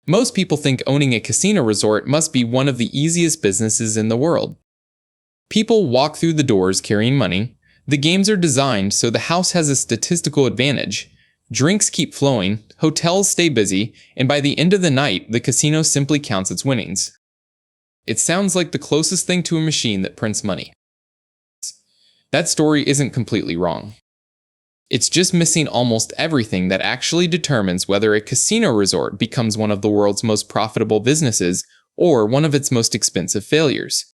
Most people think owning a casino resort must be one of the easiest businesses in the world. People walk through the doors carrying money. The games are designed so the house has a statistical advantage. Drinks keep flowing, hotels stay busy, and by the end of the night, the casino simply counts its winnings. It sounds like the closest thing to a machine that prints money. That story isn't completely wrong. It's just missing almost everything that actually determines whether a casino resort becomes one of the world's most profitable businesses or one of its most expensive failures.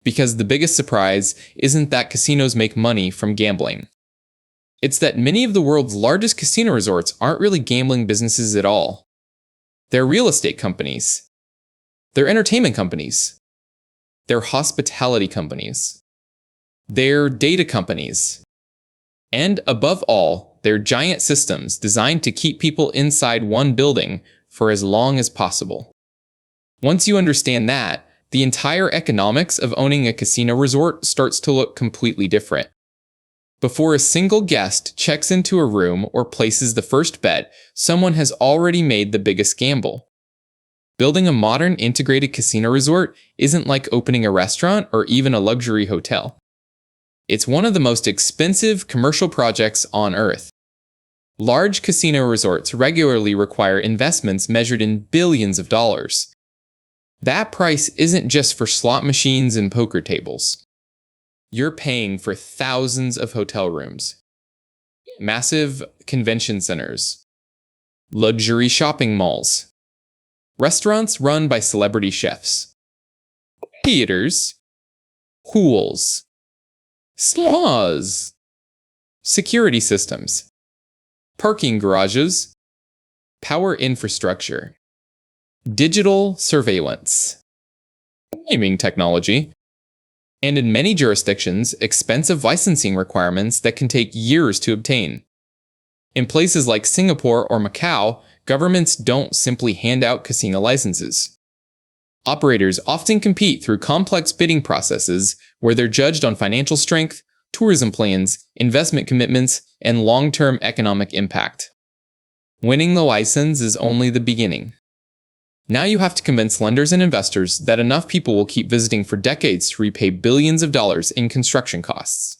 Because the biggest surprise isn't that casinos make money from gambling. It's that many of the world's largest casino resorts aren't really gambling businesses at all. They're real estate companies. They're entertainment companies. They're hospitality companies. They're data companies. And above all, they're giant systems designed to keep people inside one building for as long as possible. Once you understand that, the entire economics of owning a casino resort starts to look completely different. Before a single guest checks into a room or places the first bet, someone has already made the biggest gamble. Building a modern integrated casino resort isn't like opening a restaurant or even a luxury hotel. It's one of the most expensive commercial projects on Earth. Large casino resorts regularly require investments measured in billions of dollars. That price isn't just for slot machines and poker tables. You're paying for thousands of hotel rooms, massive convention centers, luxury shopping malls, restaurants run by celebrity chefs, theaters, pools, spas, security systems, parking garages, power infrastructure, digital surveillance, gaming technology, and in many jurisdictions, expensive licensing requirements that can take years to obtain. In places like Singapore or Macau, governments don't simply hand out casino licenses. Operators often compete through complex bidding processes where they're judged on financial strength, tourism plans, investment commitments, and long-term economic impact. Winning the license is only the beginning. Now you have to convince lenders and investors that enough people will keep visiting for decades to repay billions of dollars in construction costs.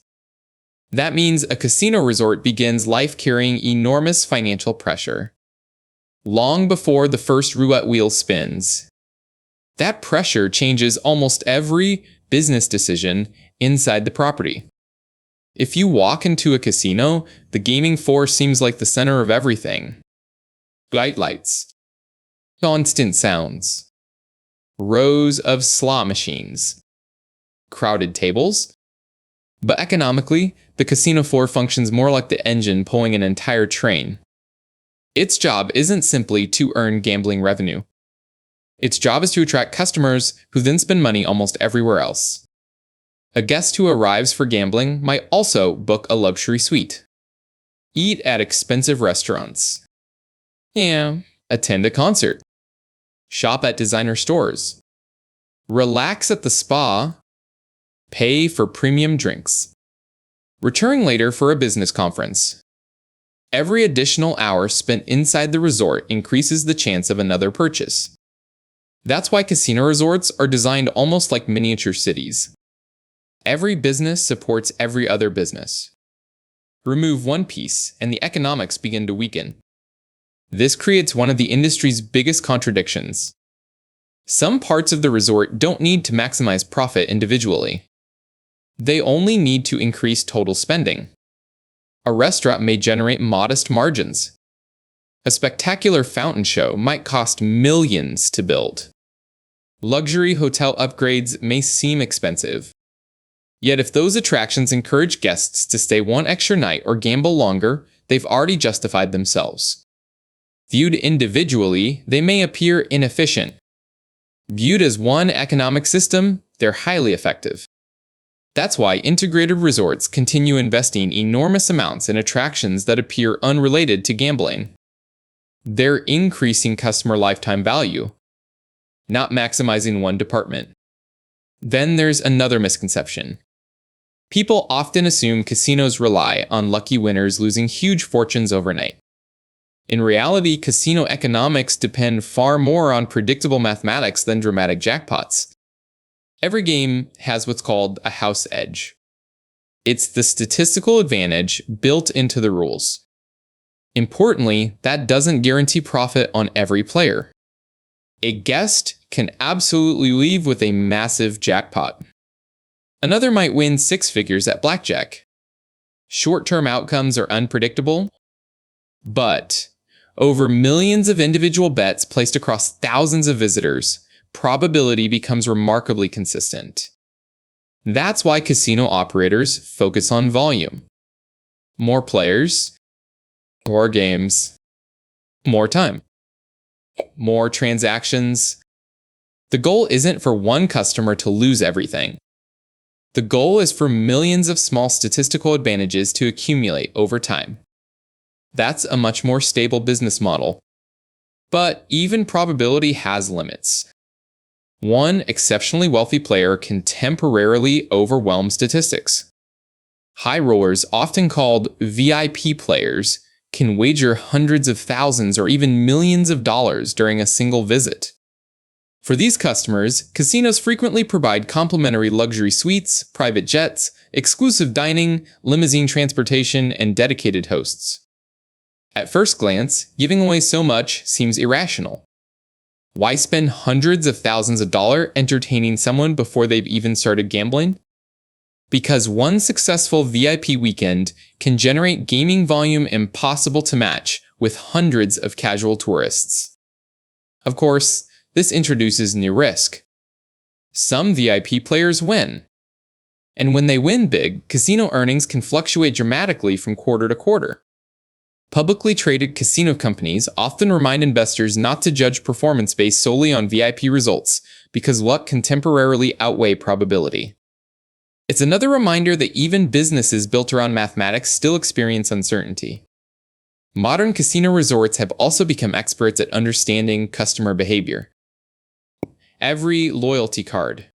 That means a casino resort begins life carrying enormous financial pressure. Long before the first roulette wheel spins. That pressure changes almost every business decision inside the property. If you walk into a casino, the gaming floor seems like the center of everything. Bright lights. Constant sounds. Rows of slot machines. Crowded tables. But economically, the casino floor functions more like the engine pulling an entire train. Its job isn't simply to earn gambling revenue. Its job is to attract customers who then spend money almost everywhere else. A guest who arrives for gambling might also book a luxury suite, eat at expensive restaurants, attend a concert, shop at designer stores, relax at the spa, pay for premium drinks, return later for a business conference. Every additional hour spent inside the resort increases the chance of another purchase. That's why casino resorts are designed almost like miniature cities. Every business supports every other business. Remove one piece, and the economics begin to weaken. This creates one of the industry's biggest contradictions. Some parts of the resort don't need to maximize profit individually. They only need to increase total spending. A restaurant may generate modest margins. A spectacular fountain show might cost millions to build. Luxury hotel upgrades may seem expensive. Yet if those attractions encourage guests to stay one extra night or gamble longer, they've already justified themselves. Viewed individually, they may appear inefficient. Viewed as one economic system, they're highly effective. That's why integrated resorts continue investing enormous amounts in attractions that appear unrelated to gambling. They're increasing customer lifetime value, not maximizing one department. Then there's another misconception. People often assume casinos rely on lucky winners losing huge fortunes overnight. In reality, casino economics depend far more on predictable mathematics than dramatic jackpots. Every game has what's called a house edge. It's the statistical advantage built into the rules. Importantly, that doesn't guarantee profit on every player. A guest can absolutely leave with a massive jackpot. Another might win six figures at blackjack. Short-term outcomes are unpredictable, but over millions of individual bets placed across thousands of visitors, probability becomes remarkably consistent. That's why casino operators focus on volume. More players, more games, more time, more transactions. The goal isn't for one customer to lose everything. The goal is for millions of small statistical advantages to accumulate over time. That's a much more stable business model. But even probability has limits. One exceptionally wealthy player can temporarily overwhelm statistics. High rollers, often called VIP players, can wager hundreds of thousands or even millions of dollars during a single visit. For these customers, casinos frequently provide complimentary luxury suites, private jets, exclusive dining, limousine transportation, and dedicated hosts. At first glance, giving away so much seems irrational. Why spend hundreds of thousands of dollars entertaining someone before they've even started gambling? Because one successful VIP weekend can generate gaming volume impossible to match with hundreds of casual tourists. Of course, this introduces new risk. Some VIP players win. And when they win big, casino earnings can fluctuate dramatically from quarter to quarter. Publicly traded casino companies often remind investors not to judge performance based solely on VIP results, because luck can temporarily outweigh probability. It's another reminder that even businesses built around mathematics still experience uncertainty. Modern casino resorts have also become experts at understanding customer behavior. Every loyalty card,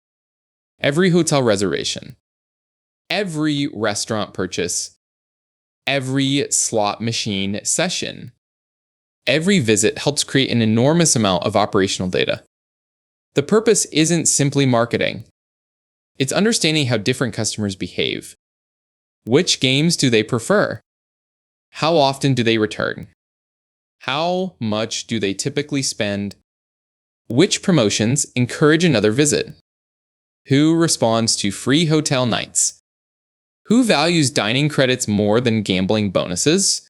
every hotel reservation, every restaurant purchase, every slot machine session, every visit helps create an enormous amount of operational data. The purpose isn't simply marketing. It's understanding how different customers behave. Which games do they prefer? How often do they return? How much do they typically spend? Which promotions encourage another visit? Who responds to free hotel nights? Who values dining credits more than gambling bonuses?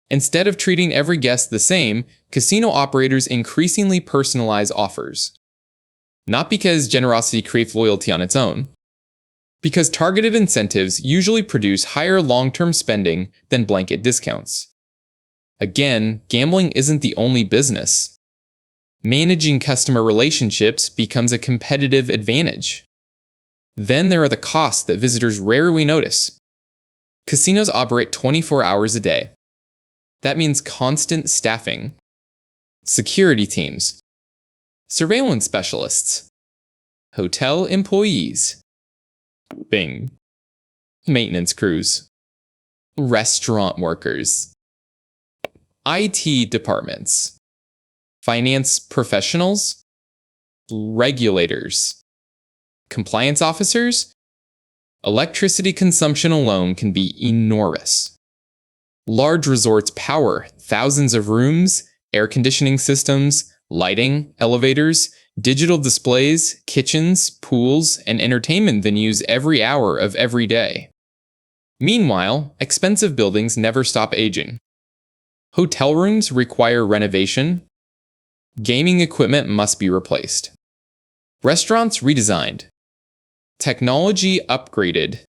Instead of treating every guest the same, casino operators increasingly personalize offers. Not because generosity creates loyalty on its own, because targeted incentives usually produce higher long-term spending than blanket discounts. Again, gambling isn't the only business. Managing customer relationships becomes a competitive advantage. Then there are the costs that visitors rarely notice. Casinos operate 24 hours a day. That means constant staffing, security teams, surveillance specialists, hotel employees, Bing, maintenance crews, restaurant workers, IT departments, finance professionals, regulators, compliance officers. Electricity consumption alone can be enormous. Large resorts power thousands of rooms, air conditioning systems, lighting, elevators, digital displays, kitchens, pools, and entertainment venues every hour of every day. Meanwhile, expensive buildings never stop aging. Hotel rooms require renovation. Gaming equipment must be replaced. Restaurants redesigned. Technology upgraded.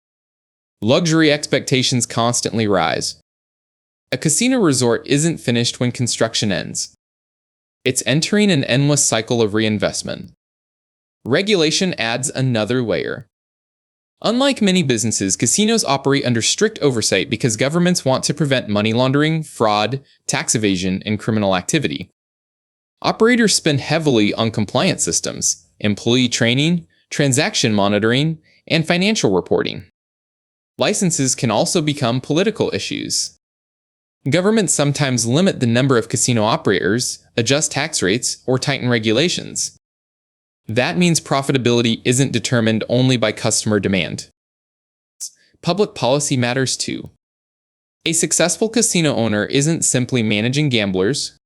Luxury expectations constantly rise. A casino resort isn't finished when construction ends. It's entering an endless cycle of reinvestment. Regulation adds another layer. Unlike many businesses, casinos operate under strict oversight because governments want to prevent money laundering, fraud, tax evasion, and criminal activity. Operators spend heavily on compliance systems, employee training, transaction monitoring, and financial reporting. Licenses can also become political issues. Governments sometimes limit the number of casino operators, adjust tax rates, or tighten regulations. That means profitability isn't determined only by customer demand. Public policy matters too. A successful casino owner isn't simply managing gamblers.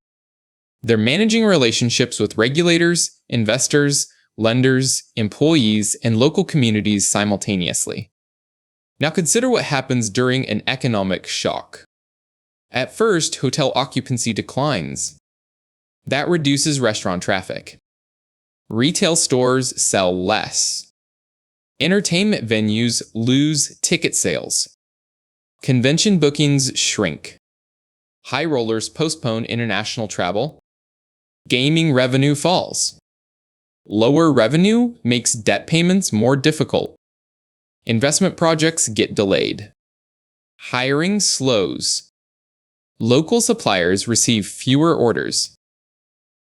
They're managing relationships with regulators, investors, lenders, employees, and local communities simultaneously. Now consider what happens during an economic shock. At first, hotel occupancy declines. That reduces restaurant traffic. Retail stores sell less. Entertainment venues lose ticket sales. Convention bookings shrink. High rollers postpone international travel. Gaming revenue falls. Lower revenue makes debt payments more difficult. Investment projects get delayed. Hiring slows. Local suppliers receive fewer orders.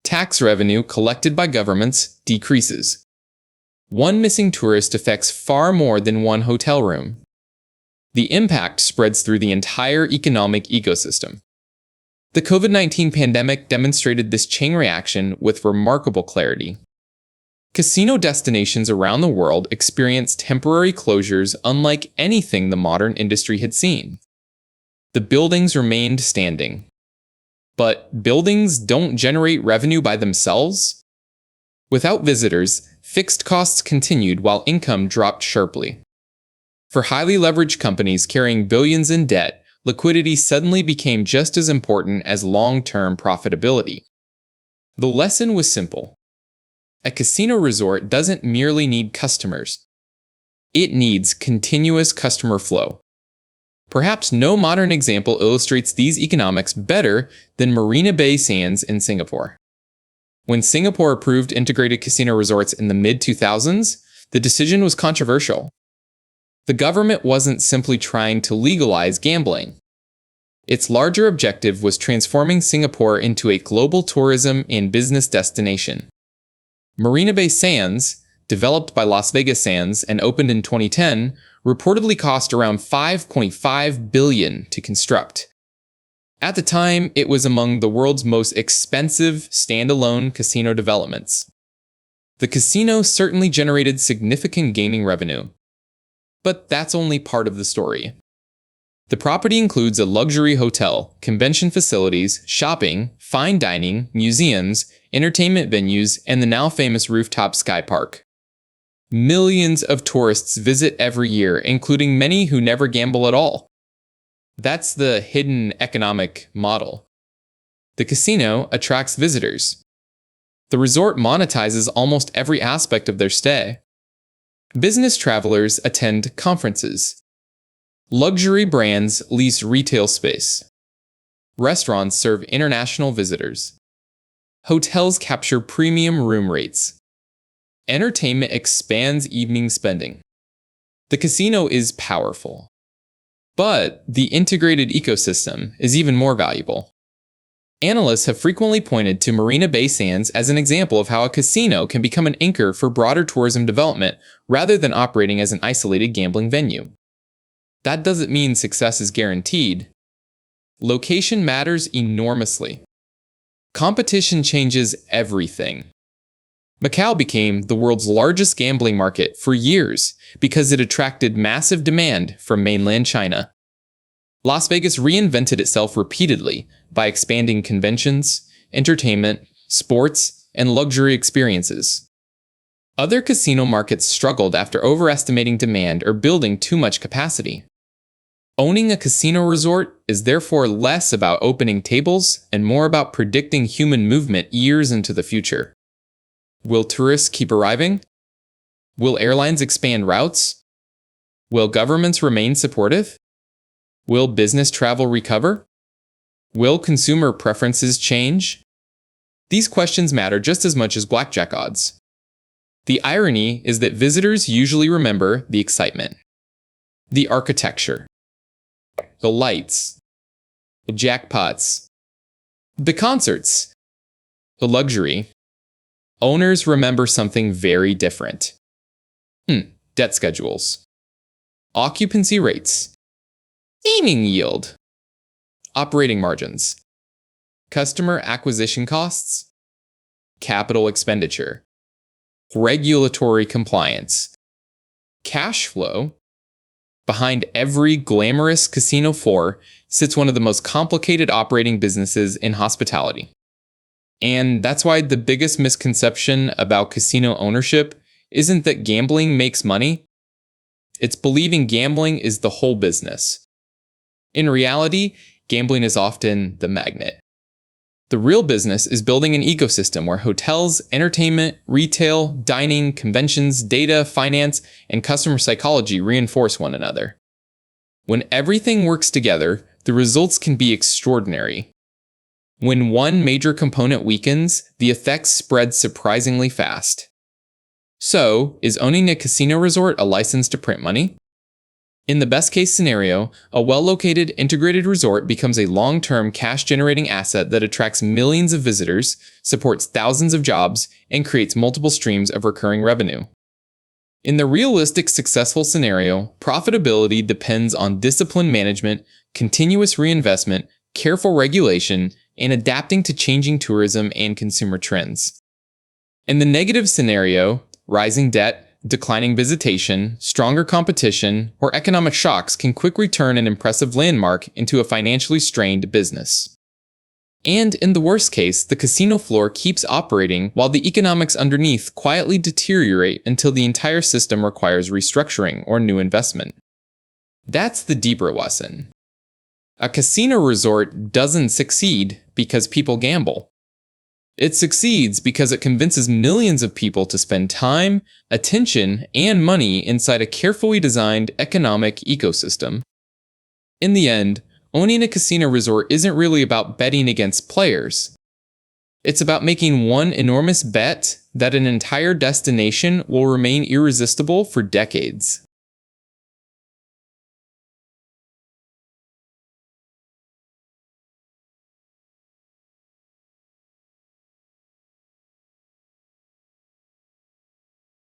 Tax revenue collected by governments decreases. One missing tourist affects far more than one hotel room. The impact spreads through the entire economic ecosystem. The COVID-19 pandemic demonstrated this chain reaction with remarkable clarity. Casino destinations around the world experienced temporary closures unlike anything the modern industry had seen. The buildings remained standing. But buildings don't generate revenue by themselves. Without visitors, fixed costs continued while income dropped sharply. For highly leveraged companies carrying billions in debt, liquidity suddenly became just as important as long-term profitability. The lesson was simple. A casino resort doesn't merely need customers. It needs continuous customer flow. Perhaps no modern example illustrates these economics better than Marina Bay Sands in Singapore. When Singapore approved integrated casino resorts in the mid-2000s, the decision was controversial. The government wasn't simply trying to legalize gambling. Its larger objective was transforming Singapore into a global tourism and business destination. Marina Bay Sands, developed by Las Vegas Sands and opened in 2010, reportedly cost around $5.5 billion to construct. At the time, it was among the world's most expensive standalone casino developments. The casino certainly generated significant gaming revenue. But that's only part of the story. The property includes a luxury hotel, convention facilities, shopping, fine dining, museums, entertainment venues, and the now famous rooftop sky park. Millions of tourists visit every year, including many who never gamble at all. That's the hidden economic model. The casino attracts visitors. The resort monetizes almost every aspect of their stay. Business travelers attend conferences. Luxury brands lease retail space. Restaurants serve international visitors. Hotels capture premium room rates. Entertainment expands evening spending. The casino is powerful. But the integrated ecosystem is even more valuable. Analysts have frequently pointed to Marina Bay Sands as an example of how a casino can become an anchor for broader tourism development rather than operating as an isolated gambling venue. That doesn't mean success is guaranteed. Location matters enormously. Competition changes everything. Macau became the world's largest gambling market for years because it attracted massive demand from mainland China. Las Vegas reinvented itself repeatedly by expanding conventions, entertainment, sports, and luxury experiences. Other casino markets struggled after overestimating demand or building too much capacity. Owning a casino resort is therefore less about opening tables and more about predicting human movement years into the future. Will tourists keep arriving? Will airlines expand routes? Will governments remain supportive? Will business travel recover? Will consumer preferences change? These questions matter just as much as blackjack odds. The irony is that visitors usually remember the excitement, the architecture, the lights, the jackpots, the concerts, the luxury. Owners remember something very different. Debt schedules, occupancy rates, gaming yield, Operating margins, customer acquisition costs, capital expenditure, regulatory compliance, cash flow. Behind every glamorous casino floor sits one of the most complicated operating businesses in hospitality. And that's why the biggest misconception about casino ownership isn't that gambling makes money. It's believing gambling is the whole business. In reality, gambling is often the magnet. The real business is building an ecosystem where hotels, entertainment, retail, dining, conventions, data, finance, and customer psychology reinforce one another. When everything works together, the results can be extraordinary. When one major component weakens, the effects spread surprisingly fast. So, is owning a casino resort a license to print money? In the best case scenario, a well-located integrated resort becomes a long-term cash-generating asset that attracts millions of visitors, supports thousands of jobs, and creates multiple streams of recurring revenue. In the realistic successful scenario, profitability depends on disciplined management, continuous reinvestment, careful regulation, and adapting to changing tourism and consumer trends. In the negative scenario, rising debt, declining visitation, stronger competition, or economic shocks can quickly turn an impressive landmark into a financially strained business. And in the worst case, the casino floor keeps operating while the economics underneath quietly deteriorate until the entire system requires restructuring or new investment. That's the deeper lesson. A casino resort doesn't succeed because people gamble. It succeeds because it convinces millions of people to spend time, attention, and money inside a carefully designed economic ecosystem. In the end, owning a casino resort isn't really about betting against players. It's about making one enormous bet that an entire destination will remain irresistible for decades.